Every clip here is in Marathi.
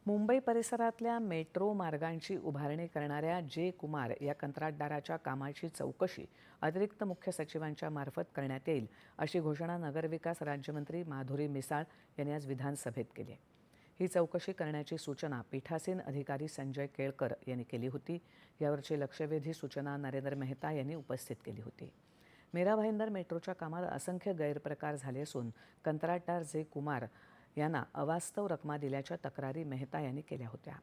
मुंबई परिसरातल्या मेट्रो मार्गांची उभारणी करणाऱ्या जे. कुमार या कंत्राटदाराच्या कामाची चौकशी अतिरिक्त मुख्य सचिवांच्या मार्फत करण्यात येईल, अशी घोषणा नगरविकास राज्यमंत्री माधुरी मिसाळ यांनी आज विधानसभेत केली. ही चौकशी करण्याची सूचना पीठासीन अधिकारी संजय केळकर यांनी केली होती. यावरची लक्षवेधी सूचना नरेंद्र मेहता यांनी उपस्थित केली होती. मीरा भाईंदर मेट्रोच्या कामात असंख्य गैरप्रकार झाले असून कंत्राटदार जे. कुमार यांना अवास्तव रकमा दिल्याच्या तक्रारी मेहता यांनी केल्या होत्या.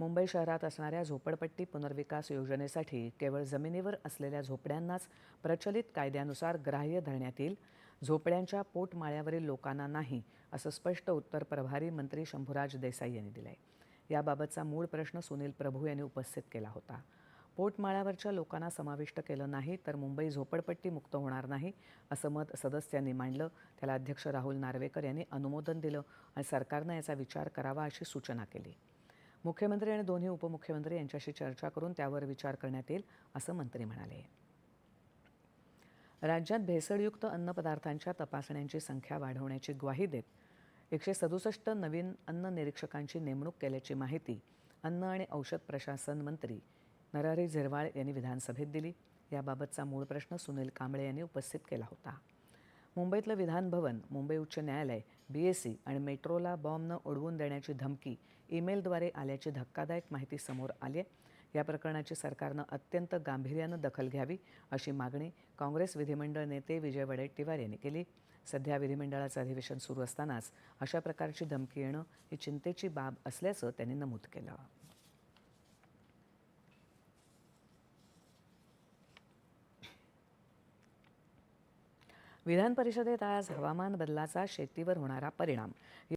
मुंबई शहरात असणाऱ्या झोपडपट्टी पुनर्विकास योजनेसाठी केवळ जमिनीवर असलेल्या झोपड्यांनाच प्रचलित कायद्यानुसार ग्राह्य धरण्यात येईल. झोपड्यांच्या पोटमाळ्यावरील लोकांना नाही, असं स्पष्ट उत्तर प्रभारी मंत्री शंभूराज देसाई यांनी दिलं आहे. याबाबतचा मूळ प्रश्न सुनील प्रभू यांनी उपस्थित केला होता. पोटमाळ्यावरच्या लोकांना समाविष्ट केलं नाही तर मुंबई झोपडपट्टी मुक्त होणार नाही, असं मत सदस्यांनी मांडलं. त्याला अध्यक्ष राहुल नार्वेकर यांनी अनुमोदन दिलं आणि सरकारनं याचा विचार करावा अशी सूचना केली. मुख्यमंत्री आणि दोन्ही उपमुख्यमंत्री यांच्याशी चर्चा करून त्यावर विचार करण्यात येईल, असं मंत्री म्हणाले. राज्यात भेसळयुक्त अन्नपदार्थांच्या तपासण्यांची संख्या वाढवण्याची ग्वाही देत 167 नवीन अन्न निरीक्षकांची नेमणूक केल्याची माहिती अन्न आणि औषध प्रशासन मंत्री नरहरी झिरवाळ यांनी विधानसभेत दिली. याबाबतचा मूळ प्रश्न सुनील कांबळे यांनी उपस्थित केला होता. मुंबईतलं विधान भवन, मुंबई उच्च न्यायालय, BSE आणि मेट्रोला बॉम्बनं उडवून देण्याची धमकी ईमेलद्वारे आल्याची धक्कादायक माहिती समोर आली आहे. या प्रकरणाची सरकारनं अत्यंत गांभीर्यानं दखल घ्यावी, अशी मागणी काँग्रेस विधिमंडळ नेते विजय वडेट्टीवार यांनी केली. सध्या विधिमंडळाचं अधिवेशन सुरू असतानाच अशा प्रकारची धमकी येणं ही चिंतेची बाब असल्याचं त्यांनी नमूद केलं. विधान परिषदेत आज हवामान बदलाचा शेतीवर होणारा परिणाम